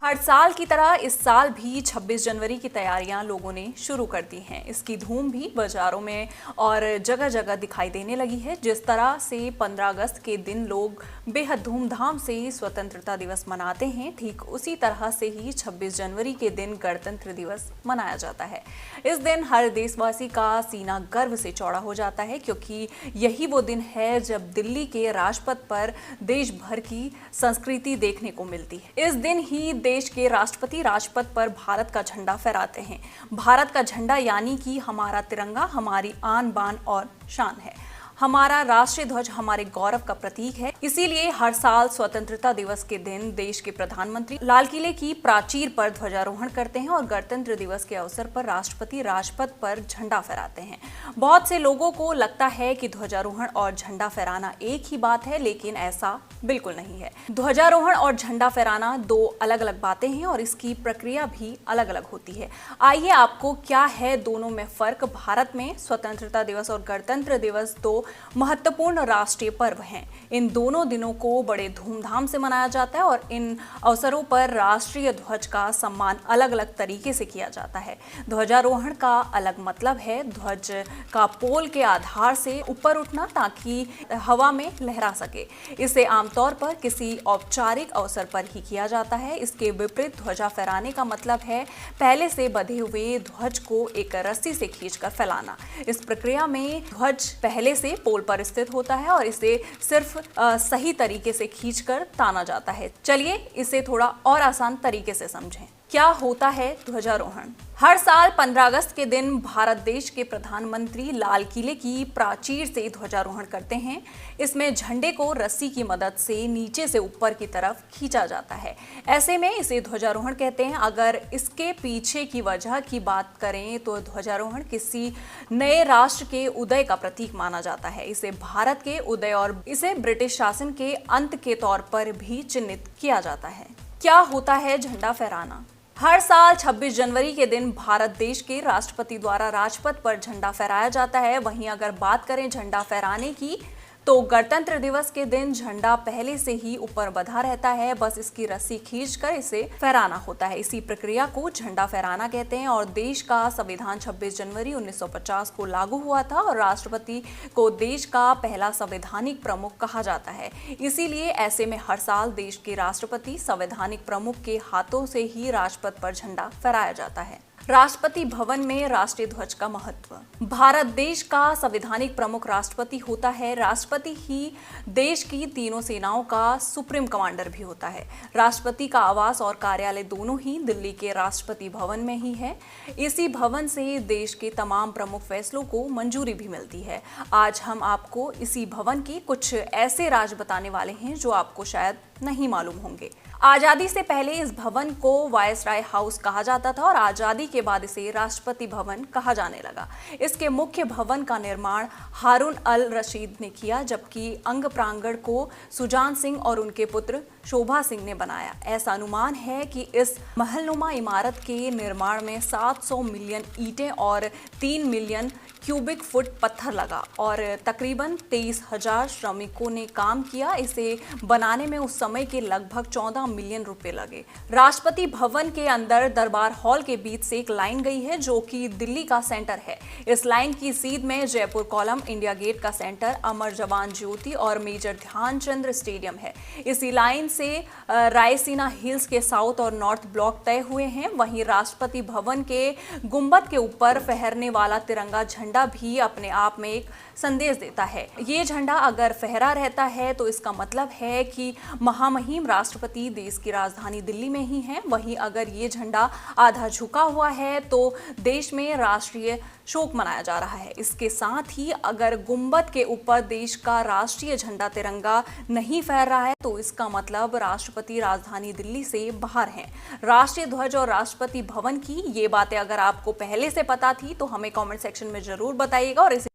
हर साल की तरह इस साल भी 26 जनवरी की तैयारियां लोगों ने शुरू कर दी हैं। इसकी धूम भी बाजारों में और जगह जगह दिखाई देने लगी है। जिस तरह से 15 अगस्त के दिन लोग बेहद धूमधाम से स्वतंत्रता दिवस मनाते हैं, ठीक उसी तरह से ही 26 जनवरी के दिन गणतंत्र दिवस मनाया जाता है। इस दिन हर देशवासी का सीना गर्व से चौड़ा हो जाता है, क्योंकि यही वो दिन है जब दिल्ली के राजपथ पर देश भर की संस्कृति देखने को मिलती है। इस दिन ही देश के राष्ट्रपति राजपथ पर भारत का झंडा फहराते हैं। भारत का झंडा यानी कि हमारा तिरंगा हमारी आन बान और शान है। हमारा राष्ट्रीय ध्वज हमारे गौरव का प्रतीक है। इसीलिए हर साल स्वतंत्रता दिवस के दिन देश के प्रधानमंत्री लाल किले की प्राचीर पर ध्वजारोहण करते हैं और गणतंत्र दिवस के अवसर पर राष्ट्रपति राजपथ पर झंडा फहराते हैं। बहुत से लोगों को लगता है कि ध्वजारोहण और झंडा फहराना एक ही बात है, लेकिन ऐसा बिल्कुल नहीं है। ध्वजारोहण और झंडा फहराना दो अलग अलग बातें हैं और इसकी प्रक्रिया भी अलग अलग होती है। आइए आपको क्या है दोनों में फर्क। भारत में स्वतंत्रता दिवस और गणतंत्र दिवस दो महत्वपूर्ण राष्ट्रीय पर्व हैं। इन दोनों दिनों को बड़े धूमधाम से मनाया जाता है और इन अवसरों पर राष्ट्रीय ध्वज का सम्मान अलग अलग तरीके से किया जाता है। ध्वजारोहण का अलग मतलब है ध्वज का पोल के आधार से ऊपर उठना ताकि हवा में लहरा सके। इसे आमतौर पर किसी औपचारिक अवसर पर ही किया जाता है। इसके विपरीत ध्वजा फहराने का मतलब है पहले से बंधे हुए ध्वज को एक रस्सी से खींचकर फैलाना। इस प्रक्रिया में ध्वज पहले से पोल पर स्थित होता है और इसे सिर्फ सही तरीके से खींचकर ताना जाता है। चलिए इसे थोड़ा और आसान तरीके से समझें। क्या होता है ध्वजारोहण? हर साल 15 अगस्त के दिन भारत देश के प्रधानमंत्री लाल किले की प्राचीर से ध्वजारोहण करते हैं। इसमें झंडे को रस्सी की मदद से नीचे से ऊपर की तरफ खींचा जाता है। ऐसे में इसे ध्वजारोहण कहते हैं। अगर इसके पीछे की वजह की बात करें तो ध्वजारोहण किसी नए राष्ट्र के उदय का प्रतीक माना जाता है। इसे भारत के उदय और इसे ब्रिटिश शासन के अंत के तौर पर भी चिन्हित किया जाता है। क्या होता है झंडा फहराना? हर साल 26 जनवरी के दिन भारत देश के राष्ट्रपति द्वारा राजपथ पर झंडा फहराया जाता है। वहीं अगर बात करें झंडा फहराने की तो गणतंत्र दिवस के दिन झंडा पहले से ही ऊपर बंधा रहता है, बस इसकी रस्सी खींचकर इसे फहराना होता है। इसी प्रक्रिया को झंडा फहराना कहते हैं। और देश का संविधान 26 जनवरी 1950 को लागू हुआ था और राष्ट्रपति को देश का पहला संवैधानिक प्रमुख कहा जाता है। इसीलिए ऐसे में हर साल देश के राष्ट्रपति संवैधानिक प्रमुख के हाथों से ही राजपथ पर झंडा फहराया जाता है। राष्ट्रपति भवन में राष्ट्रीय ध्वज का महत्व। भारत देश का संवैधानिक प्रमुख राष्ट्रपति होता है। राष्ट्रपति ही देश की तीनों सेनाओं का सुप्रीम कमांडर भी होता है। राष्ट्रपति का आवास और कार्यालय दोनों ही दिल्ली के राष्ट्रपति भवन में ही है। इसी भवन से देश के तमाम प्रमुख फैसलों को मंजूरी भी मिलती है। आज हम आपको इसी भवन के कुछ ऐसे राज बताने वाले हैं जो आपको शायद नहीं मालूम होंगे। आजादी से पहले इस भवन को वायसराय हाउस कहा जाता था और आजादी के बाद इसे राष्ट्रपति भवन कहा जाने लगा। इसके मुख्य भवन का निर्माण हारून अल रशीद ने किया, जबकि अंग प्रांगण को सुजान सिंह और उनके पुत्र शोभा सिंह ने बनाया। ऐसा अनुमान है कि इस महलनुमा इमारत के निर्माण में 700 मिलियन ईंटें और 3 मिलियन क्यूबिक फुट पत्थर लगा और तकरीबन 23,000 श्रमिकों ने काम किया। इसे बनाने में उस समय के लगभग 14 मिलियन रुपए लगे। राष्ट्रपति भवन के अंदर दरबार हॉल के बीच से एक लाइन गई है जो कि दिल्ली का सेंटर है। इस लाइन की सीध में जयपुर कॉलम, इंडिया गेट का सेंटर, अमर जवान ज्योति और मेजर ध्यानचंद स्टेडियम है। इसी लाइन से रायसीना हिल्स के साउथ और नॉर्थ ब्लॉक तय हुए हैं। वहीं राष्ट्रपति भवन के गुंबद के ऊपर फहरने वाला तिरंगा झंडा भी अपने आप में एक संदेश देता है। ये झंडा अगर फहरा रहता है तो इसका मतलब है कि महामहिम राष्ट्रपति देश की राजधानी दिल्ली में ही हैं। वहीं अगर ये झंडा आधा झुका हुआ है तो देश में राष्ट्रीय शोक मनाया जा रहा है। इसके साथ ही अगर गुंबद के ऊपर देश का राष्ट्रीय झंडा तिरंगा नहीं फहर रहा है तो इसका मतलब राष्ट्रपति राजधानी दिल्ली से बाहर हैं। राष्ट्रीय ध्वज और राष्ट्रपति भवन की ये बातें अगर आपको पहले से पता थी तो हमें कमेंट सेक्शन में जरूर बताइएगा और इसे